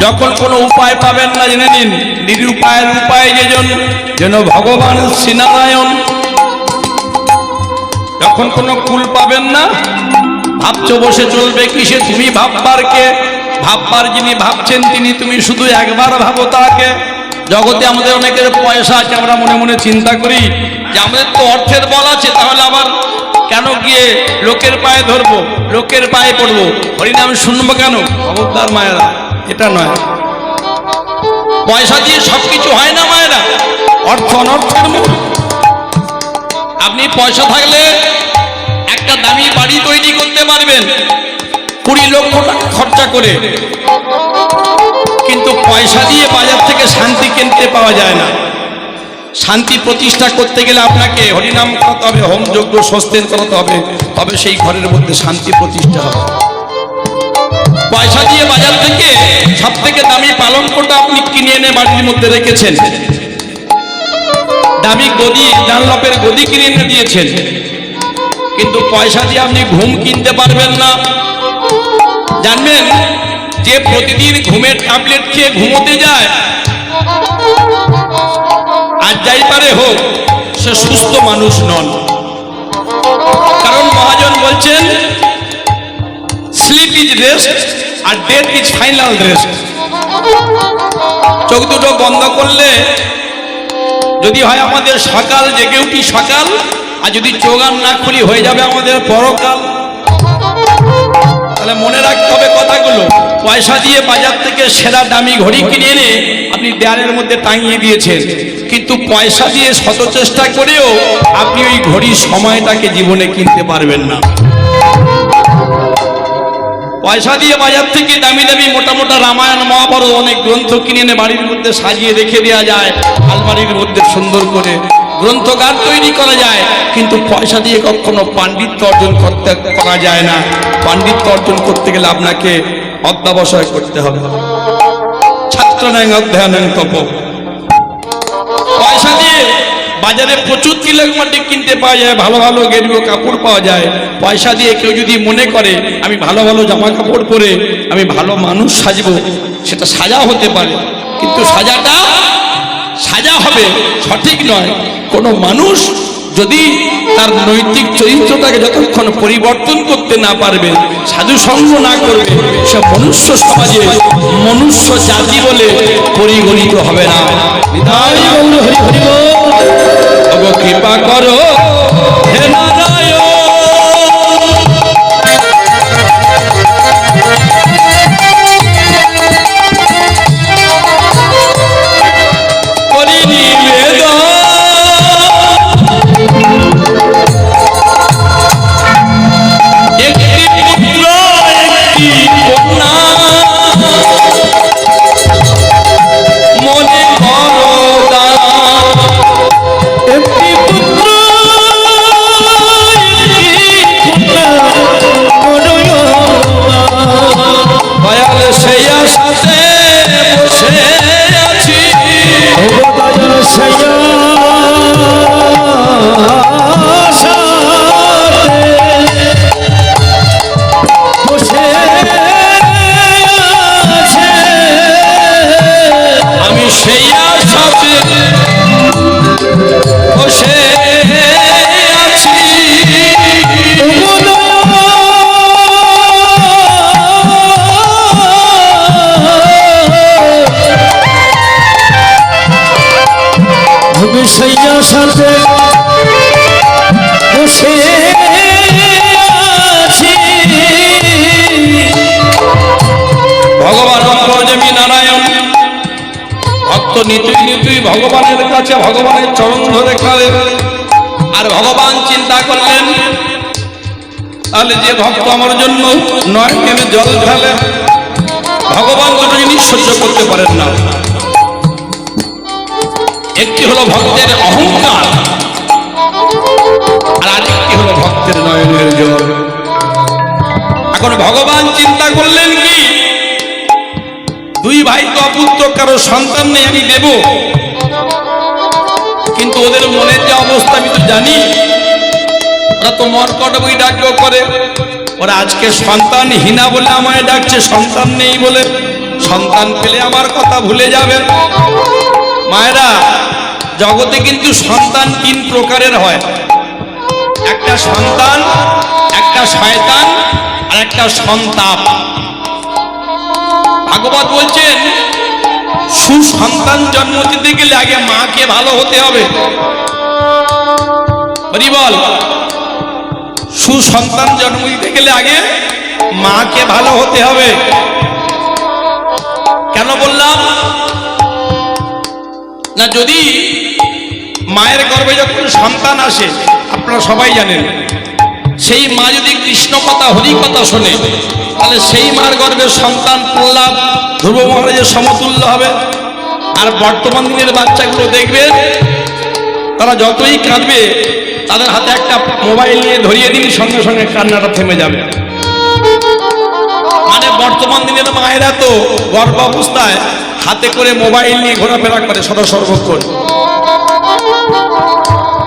যখন কোনো উপায় পাবেন না জেনে নিন নিরুপায়ের উপায় যেন ভগবান শ্রীনারায়ণ। যখন কোনো কুল পাবেন না ভাবছো বসে চলবে কিসে, তুমি ভাববার কে? ভাববার যিনি ভাবছেন তিনি, তুমি শুধু একবার ভাবো তাকে। জগতে আমাদের অনেকের পয়সা আছে, আমরা মনে মনে চিন্তা করি যে আমাদের তো অর্থের বল আছে, তাহলে আবার কেন গিয়ে লোকের পায়ে ধরবো, লোকের পায়ে পড়বো, হরিনাম শুনবো কেন? খবরদার মায়েরা, এটা নয়। পয়সা দিয়ে সবকিছু হয় না মায়েরা, অর্থ অনর্থের মূল। আপনি পয়সা থাকলে একটা দামি বাড়ি তৈরি করতে পারবেন 20 লক্ষ টাকা খরচা করে, কিন্তু পয়সা দিয়ে বাজার থেকে শান্তি কিনতে পাওয়া যায় না। শান্তি প্রতিষ্ঠা করতে গেলে আপনাকে হরিনাম করাতে হবে, হোম যজ্ঞ সস্তেন করাতে হবে, তবে সেই ঘরের মধ্যে শান্তি প্রতিষ্ঠা হবে। পয়সা দিয়ে বাজার থেকে সব থেকে দামি পালঙ্কটা আপনি কিনে এনে বাড়ির মধ্যে রেখেছেন, দামি গদি ডানলপের গদি কিনে এনে দিয়েছেন, কিন্তু পয়সা দিয়ে আপনি ঘুম কিনতে পারবেন না। জানবেন যে প্রতিদিন ঘুমের ট্যাবলেট খেয়ে ঘুমোতে যায় আর যাই পারে হোক, সে সুস্থ মানুষ নন। কারণ মহাজন বলছেন স্লিপ ইজ রেস্ট আর ডেথ ইজ ফাইনাল রেস্ট। চোখ দুটো বন্ধ করলে যদি হয় আমাদের সকাল, জেগে উঠি সকাল, আর যদি চোখ আর না খুলি হয়ে যাবে আমাদের পরকাল। তাহলে মনে রাখতে হবে কথাগুলো। পয়সা দিয়ে বাজার থেকে সেরা দামি ঘড়ি কিনে এনে আপনি দেয়ালের মধ্যে টাঙিয়ে দিয়েছেন, কিন্তু পয়সা দিয়ে শত চেষ্টা করেও আপনি ওই ঘড়ির সময়টাকে জীবনে কিনতে পারবেন না। পয়সা দিয়ে বাজার থেকে দামি দামি মোটা মোটা রামায়ণ মহাভারত অনেক গ্রন্থ কিনে এনে বাড়ির মধ্যে সাজিয়ে রেখে দেওয়া যায়, আলমারির মধ্যে সুন্দর করে গ্রন্থগার তৈরি করা যায়, কিন্তু পয়সা দিয়ে কখনো পাণ্ডিত্য অর্জন করা যায় না। পাণ্ডিত্য অর্জন করতে গেলে আপনাকে অধ্যবসায় করতে হবে। ছাত্র নয় অধ্যয়ন তপ। পয়সা দিয়ে বাজারে প্রচুর তিলক মাটি কিনতে পাওয়া যায়, ভালো ভালো গেরুয়া কাপড় পাওয়া যায়। পয়সা দিয়ে কেউ যদি মনে করে আমি ভালো ভালো জামা কাপড় পরে আমি ভালো মানুষ সাজবো, সেটা সাজা হতে পারে, কিন্তু সাজা হবে সঠিক নয়। কোনো মানুষ যদি তার নৈতিক চরিত্রটাকে যতক্ষণ পরিবর্তন করতে না পারবে, সাধু সঙ্গ না করবে, সে মনুষ্য সমাজে মনুষ্য জাতি বলে পরিগণিত হবে না। কৃপা করো হে নারায়ণ। নিতুই ভগবানের কাছে ভগবানের চরণ ধরে খাবে, আর ভগবান চিন্তা করলেন তাহলে যে ভক্ত আমার জন্য 9 দিনে জল ঢালে, ভগবান দুটো জিনিস সহ্য করতে পারেন না। একটি হলো ভক্তের অহংকার, আর আরেকটি হলো ভক্তের নয়নের জল। এখন ভগবান চিন্তা করলেন কি, 2 ভাই তো অপুত্র, কারো সন্তান নেই, আমি দেব, কিন্তু ওদের মনের যে অবস্থা আমি তো জানি, ওরা তো মর্কট বই ডাকও করে, ওরা আজকে সন্তানহীনা বলে আমায় ডাকছে, সন্তান নেই বলে। সন্তান পেলে আমার কথা ভুলে যাবে। মায়েরা, জগতে কিন্তু সন্তান 3 প্রকারের হয়। একটা সন্তান, একটা শয়তান, আর একটা সন্তাপ। ভাগবত বলছেন সুসন্তান জন্ম দিতে গেলে আগে মাকে ভালো হতে হবে। হরি বল। সুসন্তান জন্ম দিতে গেলে আগে মাকে ভালো হতে হবে। কেন বললাম না, যদি মায়ের গর্ভে যখন সন্তান আসে, আপনারা সবাই জানেন, সেই মা যদি কৃষ্ণ কথা হরি কথা শোনে, তাহলে সেই মার গর্ভের সন্তান প্রহ্লাদ ধ্রুব মহারাজের সমতুল্য হবে। আর বর্তমান দিনের বাচ্চাগুলো দেখবেন, তারা যতই কাঁদবে, তাদের হাতে একটা মোবাইল নিয়ে ধরিয়ে দিন, সঙ্গে সঙ্গে কান্নাটা থেমে যাবে। মানে বর্তমান দিনের মায়েরা তো গর্ভাবস্থায় হাতে করে মোবাইল নিয়ে ঘোরাফেরা করে সদা সর্বক্ষণ।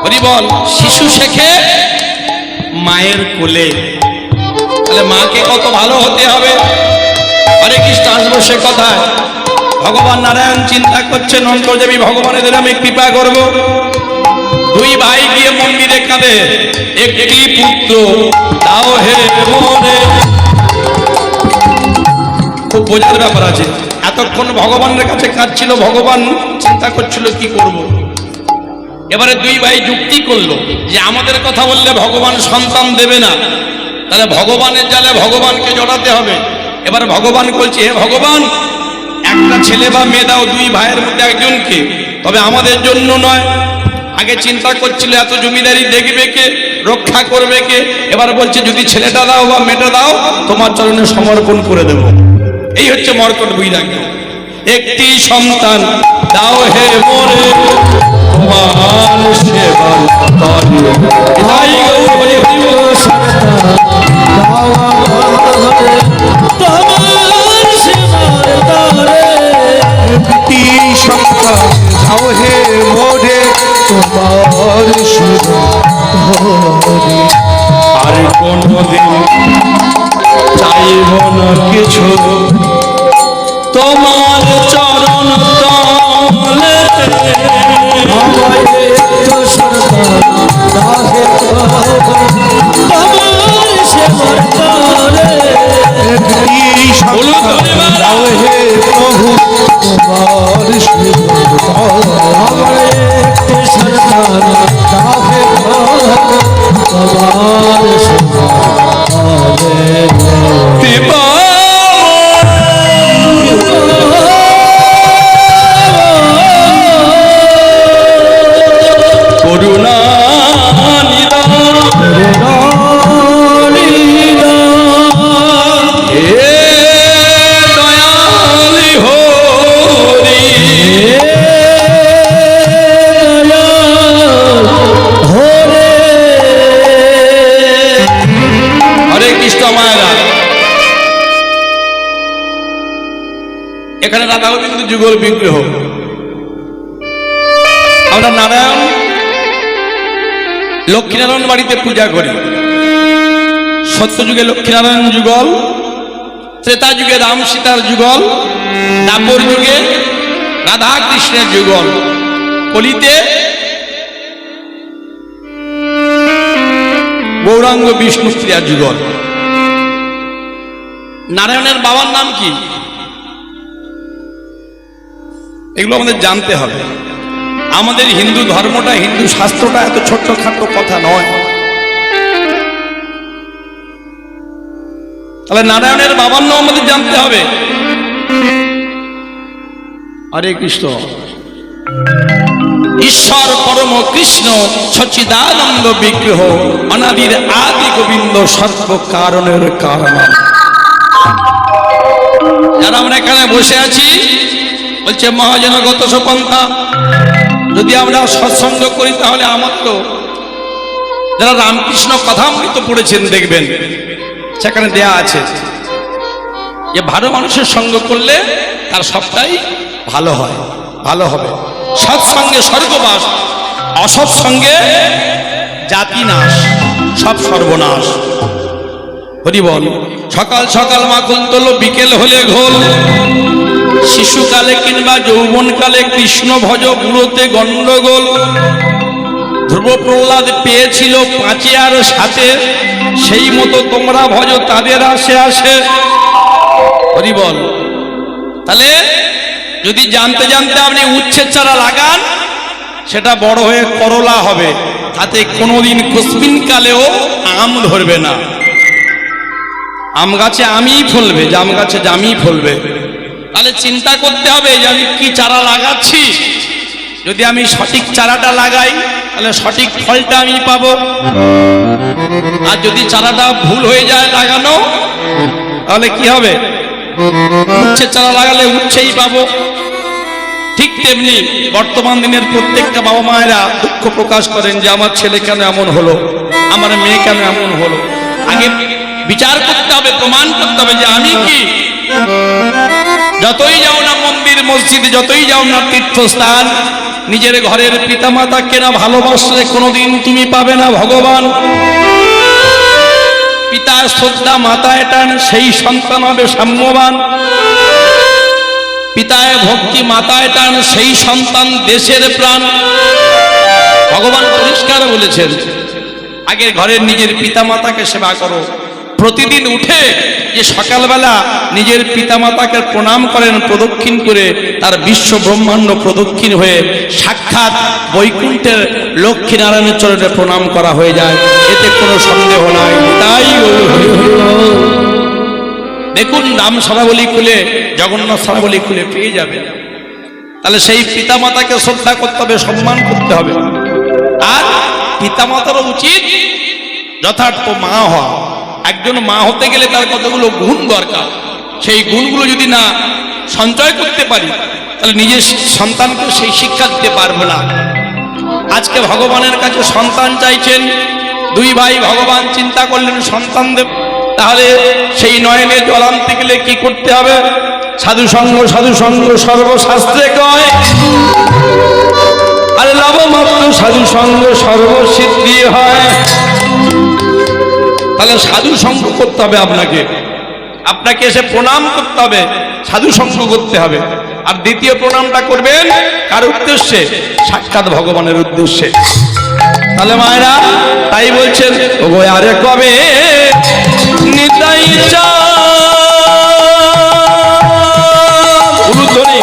হরি বল। শিশু শেখে মায়ের কোলে, তাহলে মাকে কত ভালো হতে হবে। হরে কৃষ্ণ। আসবো সে কথায়। ভগবান নারায়ণ চিন্তা করছেন, অন্তর্যামী ভগবানের আমি কৃপা করব। 2 ভাই গিয়ে মন্দিরে কাঁদে, একটি পুত্র দাও হে মোরে। খুব বোঝার ব্যাপার আছে। এতক্ষণ ভগবানের কাছে কাঁদছিল, ভগবান চিন্তা করছিল কি করব। এবারে 2 ভাই যুক্তি করলো যে আমাদের কথা বললে ভগবান সন্তান দেবে না, তাহলে ভগবানের জালে ভগবানকে জড়াতে হবে। এবার ভগবান বলছে, হে ভগবান, একটা ছেলে বা মেয়ে দাও 2 ভাইয়ের মধ্যে একজনকে, তবে আমাদের জন্য নয়। আগে চিন্তা করছিল এত জমিদারি দেখবে কে, রক্ষা করবে কে। এবার বলছে যদি ছেলেটা দাও বা মেয়েটা দাও, তোমার চরণে সমর্পণ করে দেব। এই হচ্ছে মর্কট বৈরাগ্য। একটি সন্তান দাও হে মোরে, তোমার সেবার তরে। এটাই গৌর সন্তান দাও আমারে, তোমার সেবার তরে। একটি সন্তান দাও হে মোরে, তোমার সেবার তরে। আর কোনদিন চাইব না কিছু, তোমার চরণ তলে। তোমার সেবার তরে। দাও হে প্রভু, তোমার সেবার সন্তান দাও হে প্রভু, তোমার সেবার। এখানে রাধা গোবিন্দ যুগল বিগ্রহ। আমরা নারায়ণ লক্ষ্মীনারায়ণ বাড়িতে পূজা করি। সত্যযুগে লক্ষ্মীনারায়ণ যুগল, ত্রেতা যুগে রাম সীতার যুগল, দ্বাপর যুগে রাধা কৃষ্ণের যুগল, কলিতে গৌরাঙ্গ বিষ্ণুপ্রিয়ার যুগল। নারায়ণের বাবার নাম কি, এগুলো আমাদের জানতে হবে। আমাদের হিন্দু ধর্মটা, হিন্দু শাস্ত্রটা এত ছোট্টখাটো কথা নয়। তাহলে নারায়ণের বাবার নাম আমাদের জানতে হবে। হরে কৃষ্ণ। ঈশ্বর পরম কৃষ্ণ সচ্চিদানন্দ বিগ্রহ, অনাদির আদি গোবিন্দ সর্ব কারণের কারণ। যারা আমরা এখানে বসে আছি, বলছে মহাজনগত সপন্থা, যদি আমরা সৎসঙ্গ করি তাহলে আমার তো যারা রামকৃষ্ণ কথামৃত পড়েছেন দেখবেন সেখানে দেয়া আছে যে ভালো মানুষের সঙ্গ করলে তার সবটাই ভালো হয়, ভালো হবে। সৎসঙ্গে স্বর্গবাস, অসৎসঙ্গে জাতি নাশ, সব সর্বনাশ। হরি বল। সকাল সকাল মাখন তোলো, বিকেল হলে ঘোল। শিশুকালে কিংবা যৌবনকালে কৃষ্ণ ভজ, বুড়োতে গন্ডগোল। ধ্রুব প্রহ্লাদ পেয়েছিল 5 আর 7, সেই মতো তোমরা ভজ তাদের আসে আসে। হরি বল। তাহলে যদি জানতে জানতে আপনি উচ্ছের চারা লাগান, সেটা বড় হয়ে করলা হবে, তাতে কোনোদিন কোসমিন কালেও আম ধরবে না। আম গাছে আমিই ফলবে, জাম গাছে জামই ফলবে। তাহলে চিন্তা করতে হবে যে আমি কি চারা লাগাচ্ছি। যদি আমি সঠিক চারাটা লাগাই, তাহলে সঠিক ফলটা আমি পাবো। আর যদি চারাটা ভুল হয়ে যায় লাগানো, তাহলে কি হবে? উচ্ছে চারা লাগালে উচ্ছেই পাবো। ঠিক তেমনি বর্তমান দিনের প্রত্যেকটা বাবা মায়েরা দুঃখ প্রকাশ করেন যে আমার ছেলে কেন এমন হলো, আমার মেয়ে কেন এমন হলো। আগে বিচার করতে হবে, প্রমাণ করতে হবে যে আমি কি। যতই যাও না মন্দির মসজিদ, যতই যাও না তীর্থস্থান, নিজের ঘরের পিতামাতাকে না ভালোবাসলে কোনোদিন তুমি পাবে না ভগবান। পিতার শ্রদ্ধা মাতায় টান, সেই সন্তান হবে সাম্যবান। পিতায় ভক্তি মাতায় টান, সেই সন্তান দেশের প্রাণ। ভগবান পরিষ্কার বলেছেন, আগে ঘরের নিজের পিতামাতাকে সেবা করো। প্রতিদিন উঠে যে সকালবেলা নিজের পিতামাতাকে প্রণাম করেন প্রদক্ষিণ করে, তার বিশ্ব ব্রহ্মাণ্ড প্রদক্ষিণ হয়ে সাক্ষাৎ বৈকুণ্ঠের লক্ষ্মীনারায়ণের চরণে প্রণাম করা হয়ে যায়, এতে কোনো সন্দেহ নাই। তাই দেখুন, নাম সারাবলি খুলে, জগন্নাথ সারাবলি খুলে পেয়ে যাবে। তাহলে সেই পিতামাতাকে শ্রদ্ধা করতে হবে, সম্মান করতে হবে। আর পিতামাতারও উচিত যথার্থ মা হওয়া। একজন মা হতে গেলে তার কতগুলো গুণ দরকার, সেই গুণগুলো যদি না সঞ্চয় করতে পারি, তাহলে নিজের সন্তানকে সেই শিক্ষা দিতে পারবো না। আজকে ভগবানের কাছে সন্তান চাইছেন, 2 ভাই ভগবান চিন্তা করলেন সন্তান দেব। তাহলে সেই নয়নে জল আনতে গেলে কি করতে হবে? সাধু সঙ্গ, সাধু সঙ্গ সর্বশাস্ত্রে কয়। আরে লবমাত্র সাধু সঙ্গ সর্বসিদ্ধি হয়। তাহলে সাধু সঙ্গ করতে হবে আপনাকে, আপনাকে এসে প্রণাম করতে হবে, সাধু সঙ্গ করতে হবে। আর দ্বিতীয় প্রণামটা করবেন কার উদ্দেশ্যে? সাক্ষাৎ ভগবানের উদ্দেশ্যে। তাহলে মায়েরা তাই বলছেন, ওগো আরে কবে নিতাই চা উলুধ্বনি।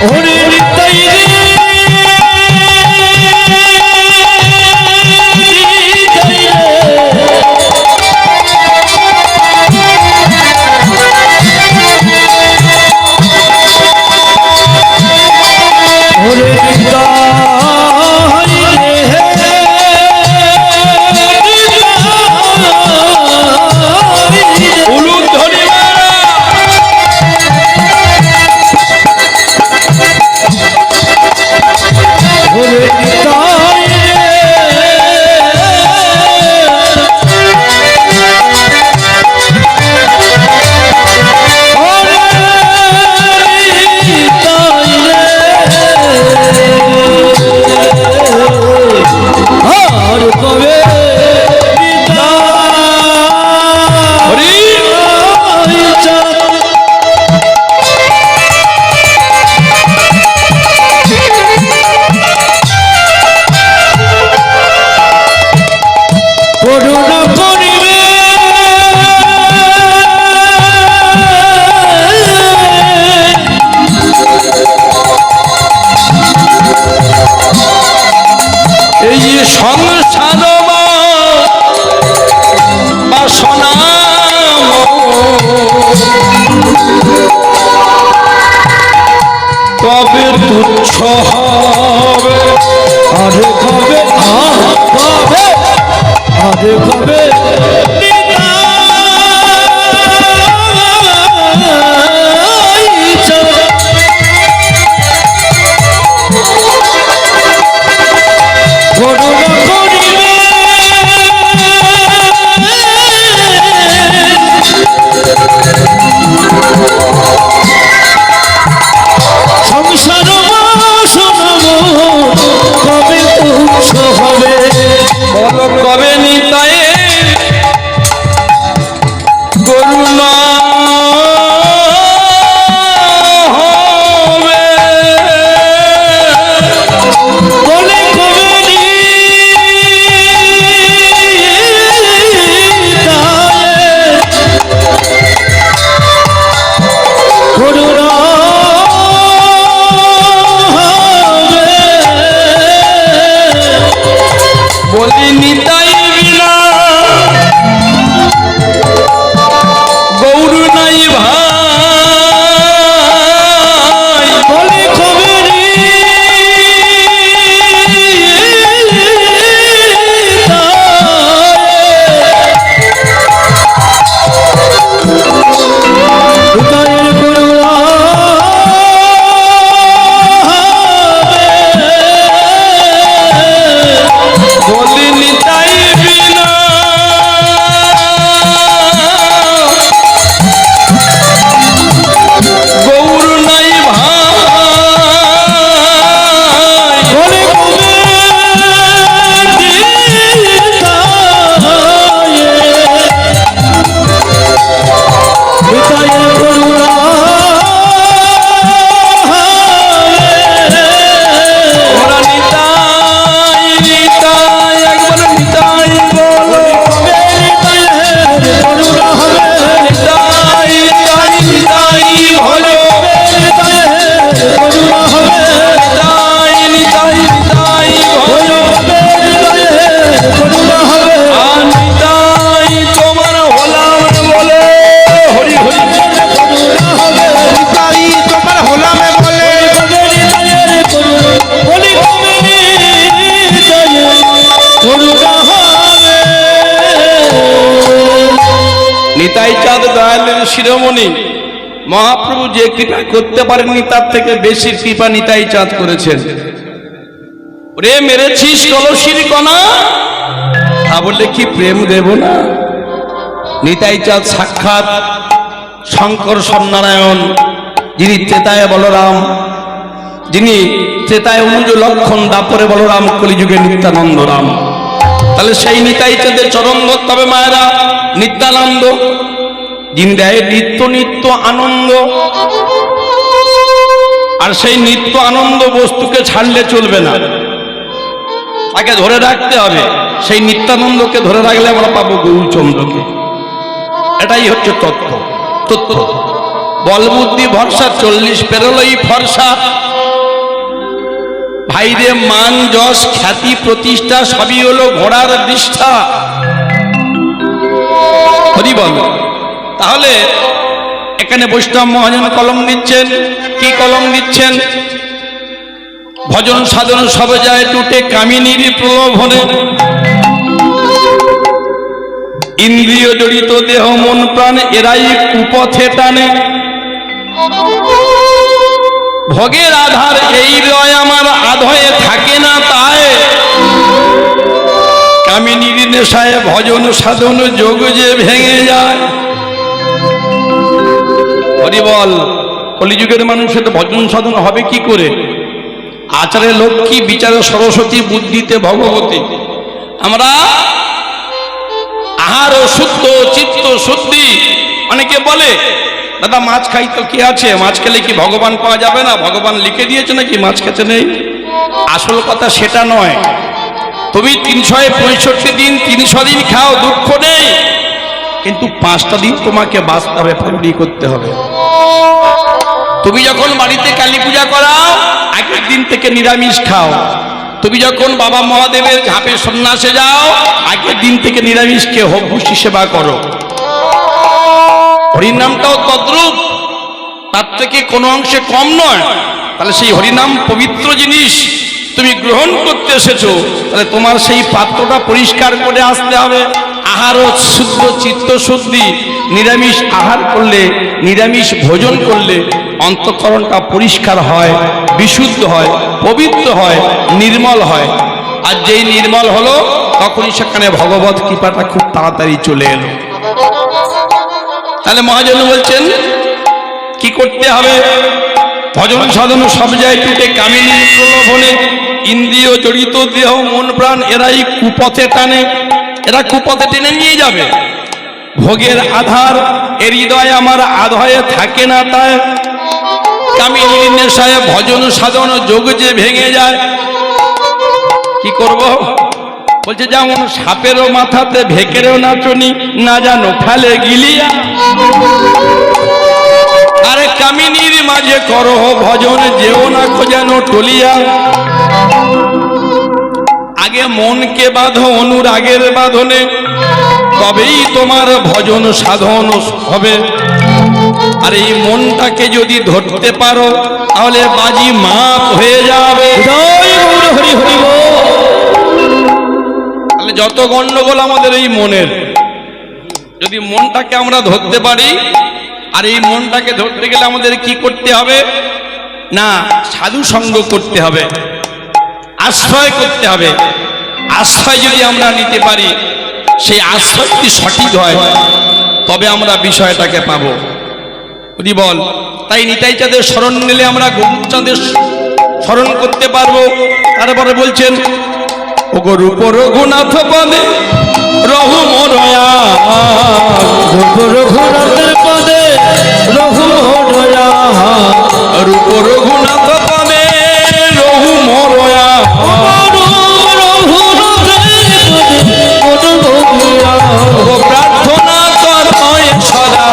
হরে নিতাই রে কবে তুচ্ছ হবে, আরে কবে কবে আরে কবে সংসার বিনা গৌর নাই ভাই বলে খবরি শিরোমণি মহাপ্রভু যে কৃপা করতে পারেননি তার থেকে বেশি কৃপা নিতাই চাঁদ করেছেন। রে মেরেছিস কলসির কণা তা বললে কি প্রেম দেব না? নিতাই চাঁদ সাক্ষাৎ শঙ্কর সন্নারায়ণ, যিনি ত্রেতায় বলরাম, যিনি ত্রেতায় অনুজ লক্ষণ, দাপরে বলরাম, কলিযুগে নিত্যানন্দ রাম। তাহলে সেই নিতাই চাঁদের চরণ ধরতে হবে মায়েরা। নিত্যানন্দ যিনি দেয় নিত্য নিত্য আনন্দ, আর সেই নিত্য আনন্দ বস্তুকে ছাড়লে চলবে না, তাকে ধরে রাখতে হবে। সেই নিত্যানন্দকে ধরে রাখলে আমরা পাবো গৌরচন্দ্রকে। এটাই হচ্ছে তথ্য। বল বুদ্ধি ভরসা 40 পেরোলই ফর্সা। ভাইরে মান যশ খ্যাতি প্রতিষ্ঠা সবই হলো ঘোড়ার দৃষ্টা। হরি বল। তাহলে এখানে বৈষ্ণব মহাজন কলম দিচ্ছেন। কি কলম দিচ্ছেন? ভজন সাধন সব যায় টুটে কামিনীর প্রলোভনে, ইন্দ্রিয় জড়িত দেহ মন প্রাণ এরাই কুপথে টানে। ভোগের আধার এই রয় আমার আধয়ে থাকে না তাই, কামিনীর নেশায় ভজন সাধন যোগ যে ভেঙে যায়। হরি বল। কলিযুগের মানুষের তো ভজন সাধন হবে কি করে? আচারে লক্ষ্মী, বিচারে সরস্বতী, বুদ্ধিতে ভগবতী। আমরা আহার শুদ্ধ, চিত্ত শুদ্ধি। অনেকে বলে দাদা মাছ খাই তো কি আছে, মাছ খেলে কি ভগবান পাওয়া যাবে না? ভগবান লিখে দিয়েছে নাকি মাছ খেতে নেই? আসল কথা সেটা নয়। তুমি 365 দিন 300 দিন খাও, দুঃখ নেই, কিন্তু 5টা দিন তোমাকে বাঁচতে হবে, পালন করতে হবে। তুমি যখন বাড়িতে কালী পূজা করাও, আগের দিন থেকে নিরামিষ খাও। তুমি যখন বাবা মহাদেবের ঝাঁপে সন্ন্যাসে যাও, আগের দিন থেকে নিরামিষ খেয়ে হবুষি সেবা করো। হরিনামটাও তদ্রূপ, তার থেকে কোনো অংশে কম নয়। তাহলে সেই হরিনাম পবিত্র জিনিস, তুমি গ্রহণ করতে এসেছো, তাহলে তোমার সেই পাত্রটা পরিষ্কার করে আসতে হবে। আহার ও শুদ্ধ, চিত্ত শুদ্ধি। নিরামিষ আহার করলে, নিরামিষ ভোজন করলে অন্তঃকরণটা পরিষ্কার হয়, বিশুদ্ধ হয়, পবিত্র হয়, নির্মল হয়। আর যেই নির্মল হলো, তখনই সেখানে ভগবত কৃপাটা খুব তাড়াতাড়ি চলে এলো। তাহলে মহাজন বলছেন কি করতে হবে? ভজন সাধন সব যায় টুটে কামিনী প্রলোভনে, ইন্দ্রিয় জড়িত দেহ মন প্রাণ এরাই কুপথে টানে। এরা কুপথে টেনে নিয়ে যাবে। ভোগের আধার এর হৃদয় আমার আধয়ে থাকে না তাই, কামিনীর নেশায় ভজন সাধন যোগ যে ভেঙে যায়। কি করব? বলছে যেমন সাপেরও মাথাতে ভেকেরও নাচনি, না জানো ফেলে গিলিয়া। আরে কামিনীর মাঝে করো ভজন, যেও না যেন টলিয়া। আগে মনকে বাঁধো অনুরাগের বাঁধনে, তবেই তোমার ভজন সাধন হবে। আর এই মনটাকে যদি ধরতে পারো তাহলে বাজি মাপ হয়ে যাবে। তাহলে যত গন্ডগোল আমাদের এই মনের, যদি মনটাকে আমরা ধরতে পারি, আর এই মনটাকে ধরতে গেলে আমাদের কি করতে হবে না, সাধু সঙ্গ করতে হবে, আশ্রয় করতে হবে। আশ্রয় যদি আমরা নিতে পারি, সেই আশ্রয় যদি সঠিক হয়, তবে আমরা বিষয়টাকে পাবো। বুঝি বল, তাই নিতাই চাঁদের স্মরণ নিলে আমরা গৌরচাঁদের স্মরণ করতে পারবো। তারপরে বলছেন, ও রূপ রঘুনাথ পদে রঘু মরয়া, রঘুনাথের পদে রঘু মরয়া, রূপ রঘুনাথ পদে রঘু মরয়া, প্রার্থনা করয় সদা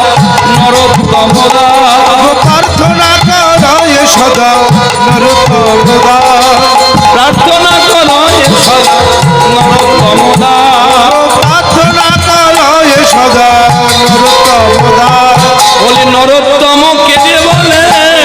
নরোত্তম দাস, প্রার্থনা করয় সদা নরোত্তম দাস, প্রার্থনা করয় সদা নরোত্তম দাস, প্রার্থনা করয় সদা নরোত্তম দাস। বলে নরোত্তম কেঁদে বলে,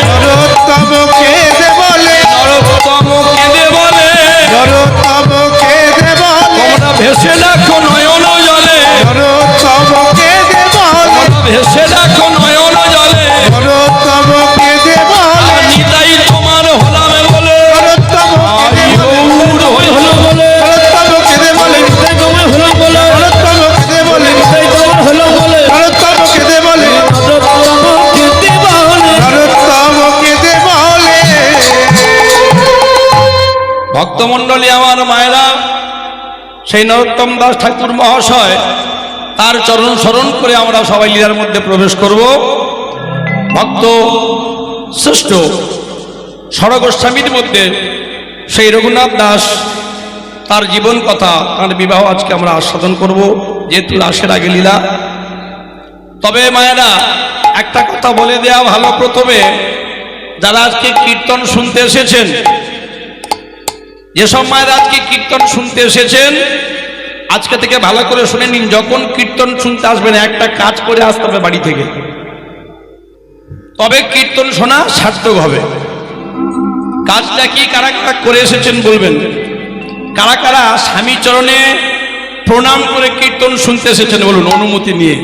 নরোত্তম কেঁদে বলে, নরোত্তম কেঁদে বলে, নরোত্তম কেঁদে বলে, তোমরা ভেসে দেখো নয়ন জলে, নরোত্তম কেঁদে বলে, তোমরা ভেসে দেখো নয়ন জলে, নরোত্তম কেঁদে বলে, আর নিতাই তোমার হলাম বলে, নরোত্তম কেঁদে বলে, গৌর হই হলো বলে, নরোত্তম কেঁদে বলে, নিতাই তোমার হলাম বলে, নরোত্তম কেঁদে বলে, নিতাই তোমার হলো বলে, নরোত্তম কেঁদে বলে, নরোত্তম কেঁদে বলে। নরোত্তম কেঁদে বলে। ভক্তমণ্ডলী আমার মায়েরা, সেই নরোত্তম দাস ঠাকুর মহাশয়, তার চরণ স্মরণ করে আমরা সবাই লীলার মধ্যে প্রবেশ করব। ভক্ত শ্রেষ্ঠ ষড়গোস্বামীর মধ্যে সেই রঘুনাথ দাস, তার জীবন কথা, তার বিবাহ আজকে আমরা আস্বাদন করব, যেহেতু রাসের আগে লীলা। তবে মায়েরা, একটা কথা বলে দেয়া ভালো প্রথমে, যারা আজকে কীর্তন শুনতে এসেছেন, যেসব মায়েরা আজকে কীর্তন শুনতে এসেছেন, আজকে থেকে ভালো করে শুনে নিন, যখন কীর্তন শুনতে আসবেন একটা কাজ করে আসতে হবে বাড়ি থেকে, তবে কীর্তন শোনা সার্থক হবে। কাজটা কি, কারা কারা করে এসেছেন বলবেন? কারা কারা স্বামী চরণে প্রণাম করে কীর্তন শুনতে এসেছেন বলুন, অনুমতি নিয়ে।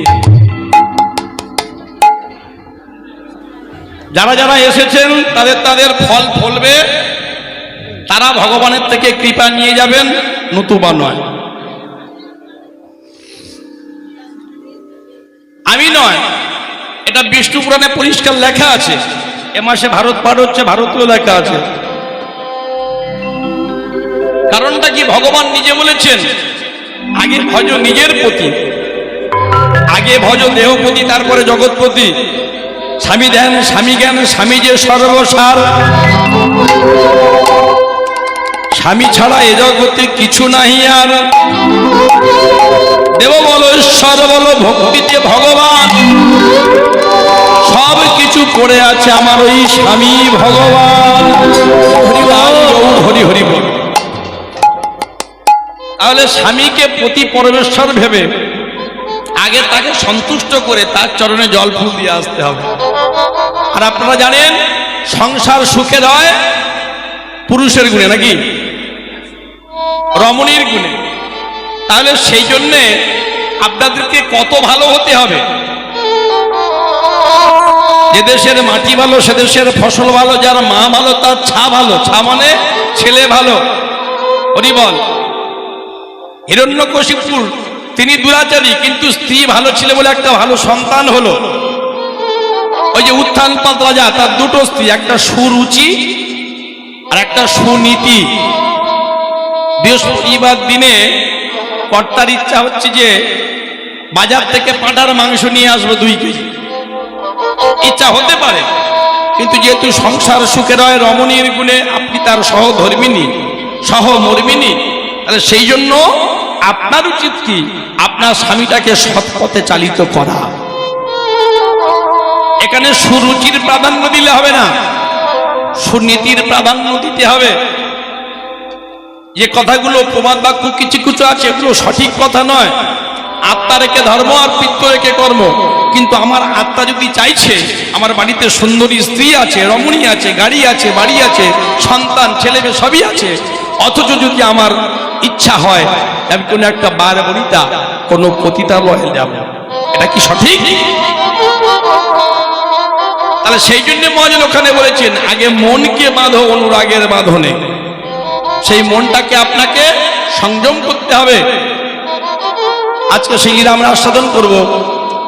যারা যারা এসেছেন তাদের তাদের ফল ফলবে, তারা ভগবানের থেকে কৃপা নিয়ে যাবেন, নতুবা নয়। আমি নয়, এটা বিষ্ণু পুরাণে পরিষ্কার লেখা আছে। এ মাসে ভারত পাঠ হচ্ছে, ভারতেও লেখা আছে। কারণটা কি, ভগবান নিজে বলেছেন, আগে ভজ নিজের প্রতি, আগে ভজ দেহপতি, তারপরে জগৎপতি। স্বামী ধ্যান, স্বামী জ্ঞান, স্বামী যে সর্বসার, স্বামী ছাড়া এ জগতে কিছু নাহি আর। দেব বলো, ঈশ্বর বলো, ভক্তিতে ভগবান, সব কিছু করে আছে আমার ওই স্বামী ভগবান। হরি হরি বল। তাহলে স্বামীকে প্রতি পরমেশ্বর ভেবে আগে তাকে সন্তুষ্ট করে তার চরণে জল ফুল দিয়ে আসতে হবে। আর আপনারা জানেন, সংসার সুখের হয় পুরুষের গুণে, নাকি রমণীর গুণে। তাহলে সেই জন্যে আপনাদেরকে কত ভালো হতে হবে। যে দেশের মাটি ভালো, সে দেশের ফসল ভালো, যার মা ভালো তার ছা ভালো, ছা মানে ছেলে ভালো। হরি বল। হিরণ্যকশিপুর তিনি দুরাচারী, কিন্তু স্ত্রী ভালো ছিল বলে একটা ভালো সন্তান হলো। ওই যে উত্থানপাত রাজা, তার দুটো স্ত্রী, একটা সুরুচি আর একটা সুনীতি। বৃহস্পতিবার দিনে কর্তার ইচ্ছা হচ্ছে যে বাজার থেকে পাঁঠার মাংস নিয়ে আসবো 2 কেজি, ইচ্ছা হতে পারে, কিন্তু যেহেতু সংসার সুখের হয় রমণীর গুণে, আপনি তার সহধর্মিনী সহমর্মিনী, তাহলে সেই জন্য আপনার উচিত কি, আপনার স্বামীটাকে সৎ পথে চালিত করা। এখানে সুরুচির প্রাধান্য দিলে হবে না, সুনীতির প্রাধান্য দিতে হবে। যে কথাগুলো প্রমাদ বাক্য কিছু কিছু আছে এগুলো সঠিক কথা নয়। আত্মা রেখে ধর্ম আর পিত্ত রেখে কর্ম। কিন্তু আমার আত্মা যদি চাইছে, আমার বাড়িতে সুন্দরী স্ত্রী আছে, রমণী আছে, গাড়ি আছে, বাড়ি আছে, সন্তান ছেলে মেয়ে সবই আছে, অথচ যদি আমার ইচ্ছা হয় আমি কোনো একটা বার বনিতা কোনো পতিতালয়ে যাব, এটা কি সঠিক? তাহলে সেই জন্য মহাজন ওখানে বলেছেন আগে মনকে বাঁধো অনুরাগের বাঁধনে। সেই মনটাকে আপনাকে সংযম করতে হবে। আজকে সেই আমরা আস্বাদন করব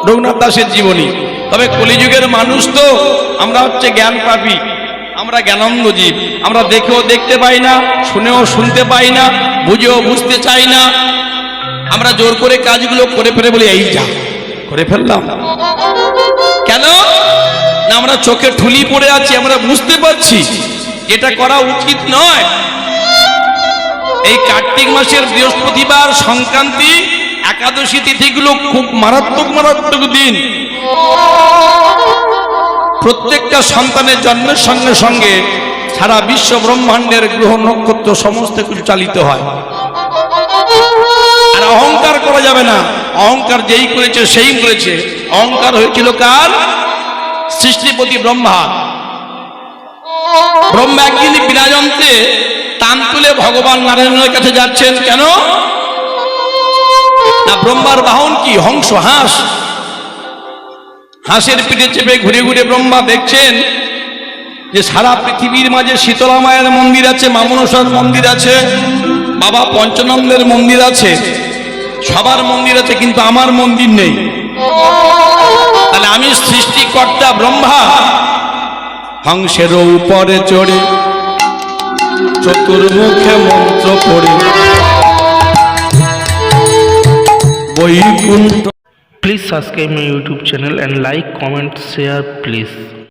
রঘুনাথ দাসের জীবনী। তবে কলিযুগের মানুষ তো আমরা হচ্ছে জ্ঞান পাপী, আমরা জ্ঞানান্ধ জীব। আমরা দেখেও দেখতে পাই না, শুনেও শুনতে পাই না, বুঝেও বুঝতে চাই না। আমরা জোর করে কাজগুলো করে ফেলে বলি এই যা করে ফেললাম। কেন না আমরা চোখে ঠুলি পড়ে আছি, আমরা বুঝতে পারছি এটা করা উচিত নয়। এই কার্তিক মাসের বৃহস্পতিবার, সংক্রান্তি, একাদশী তিথিগুলো খুব মারাত্মক মারাত্মক দিন। প্রত্যেকটা সন্তানের জন্মের সঙ্গে সঙ্গে সারা বিশ্ব ব্রহ্মাণ্ডের গ্রহ নক্ষত্র সমস্ত কিছু চালিত হয়। আর অহংকার করা যাবে না। অহংকার যেই করেছে সেই করেছে। অহংকার হয়েছিল কার? সৃষ্টিপতি ব্রহ্মা। ব্রহ্মা একদিন বিনা যন্ত্রে টান তুলে ভগবান নারায়ণের কাছে যাচ্ছেন। কেন না ব্রহ্মার বাহন কি? হংস, হাঁস। হাঁসের পিঠে চেপে ঘুরে ঘুরে ব্রহ্মা দেখছেন যে সারা পৃথিবীর মাঝে শীতলা মায়ের মন্দির আছে, মা মনসার মন্দির আছে, বাবা পঞ্চানন্দের মন্দির আছে, সবার মন্দির আছে, কিন্তু আমার মন্দির নেই। তাহলে আমি সৃষ্টিকর্তা ব্রহ্মা হংসের উপরে চড়ে চতুর্মুখে মন্ত্র পড়ে Vaikuntha. Please subscribe my YouTube channel and like, comment, share please.